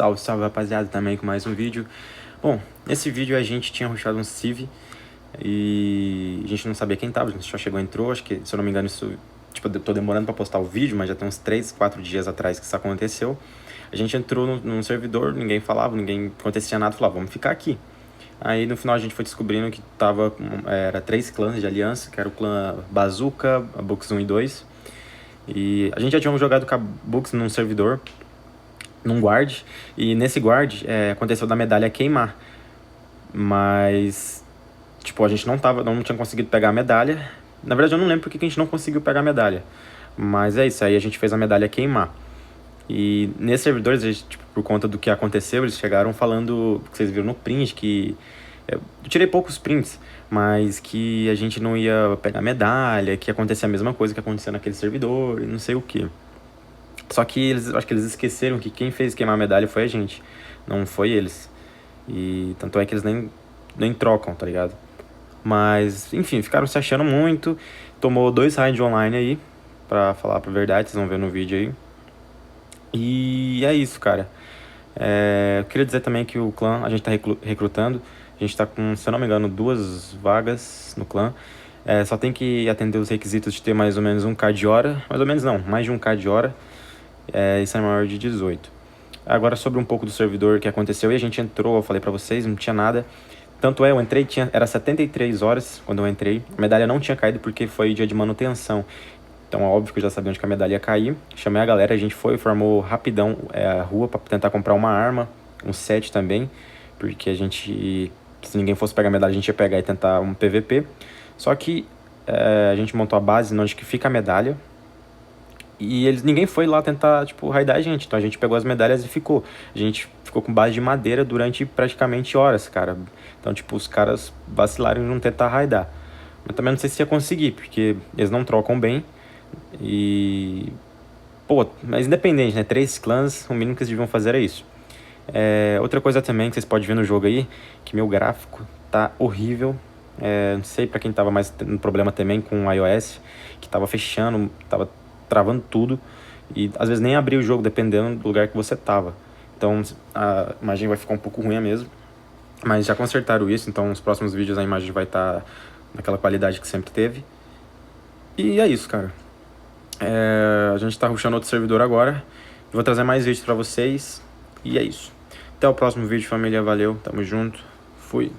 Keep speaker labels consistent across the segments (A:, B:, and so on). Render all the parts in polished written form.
A: Salve, salve rapaziada, também com mais um vídeo. Bom, nesse vídeo a gente tinha rushado um Civ e a gente não sabia quem tava, a gente só chegou e entrou, acho que, se eu não me engano, isso... Tipo, eu tô demorando pra postar o vídeo, mas já tem uns 3, 4 dias atrás que isso aconteceu. A gente entrou num servidor, ninguém falava, ninguém acontecia nada, falava, vamos ficar aqui. Aí no final a gente foi descobrindo que era 3 clãs de aliança, que era o clã Bazooka, a Bux 1 e 2. E a gente já tinha jogado com a Bux num servidor, num guard, e nesse guard aconteceu da medalha queimar. Mas, tipo, a gente não tinha conseguido pegar a medalha. Na verdade eu não lembro porque que a gente não conseguiu pegar a medalha. Mas é isso, aí a gente fez a medalha queimar. E nesses servidores, tipo, por conta do que aconteceu, eles chegaram falando, que vocês viram no print, que... Eu tirei poucos prints, mas que a gente não ia pegar medalha, que ia acontecer a mesma coisa que aconteceu naquele servidor, e não sei o que. Só que acho que eles esqueceram que quem fez queimar a medalha foi a gente, não foi eles. E tanto é que eles nem trocam, tá ligado? Mas, enfim, ficaram se achando muito. Tomou 2 raids online aí, pra falar a verdade, vocês vão ver no vídeo aí. E é isso, cara. Eu queria dizer também que o clã, a gente tá recrutando. A gente tá com, se eu não me engano, 2 vagas no clã. Só tem que atender os requisitos de ter mais ou menos 1k de hora. Mais ou menos não, mais de 1k de hora. Isso é maior de 18. Agora sobre um pouco do servidor que aconteceu. E a gente entrou, eu falei pra vocês, não tinha nada. Tanto eu entrei, era 73 horas quando eu entrei. A medalha não tinha caído porque foi dia de manutenção. Então, é óbvio que eu já sabia onde que a medalha ia cair. Chamei a galera, a gente formou rapidão a rua pra tentar comprar uma arma, um set também. Porque a gente, se ninguém fosse pegar a medalha, a gente ia pegar e tentar um PVP. Só que a gente montou a base onde que fica a medalha. E ninguém foi lá tentar, tipo, raidar a gente. Então a gente pegou as medalhas e ficou. A gente ficou com base de madeira durante praticamente horas, cara. Então, tipo, os caras vacilaram em não tentar raidar. Mas também não sei se ia conseguir, porque eles não trocam bem. E... Pô, mas independente, né? 3 clãs, o mínimo que eles deviam fazer é isso. Outra coisa também que vocês podem ver no jogo aí, que meu gráfico tá horrível. Não sei pra quem tava mais tendo problema também com o iOS, que tava fechando, tava travando tudo. E às vezes nem abria o jogo, dependendo do lugar que você tava. Então a imagem vai ficar um pouco ruim mesmo. Mas já consertaram isso, então nos próximos vídeos a imagem vai estar naquela qualidade que sempre teve. E é isso, cara. A gente tá rushando outro servidor agora. Vou trazer mais vídeos pra vocês. E é isso. Até o próximo vídeo, família. Valeu, tamo junto. Fui.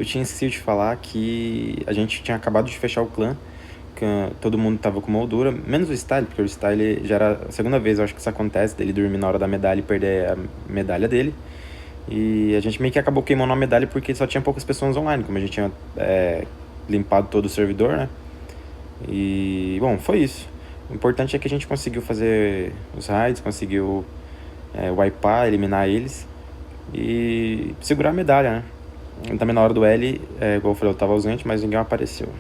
A: eu tinha esquecido de falar que a gente tinha acabado de fechar o clã, que todo mundo tava com moldura, menos o Style, porque o Style já era a segunda vez, eu acho que isso acontece, dele dormir na hora da medalha e perder a medalha dele. E a gente meio que acabou queimando a medalha porque só tinha poucas pessoas online, como a gente tinha limpado todo o servidor, né? E, bom, foi isso. O importante é que a gente conseguiu fazer os raids, conseguiu wipear, eliminar eles e segurar a medalha, né? E também na hora do L, igual eu falei, eu tava ausente, mas ninguém apareceu.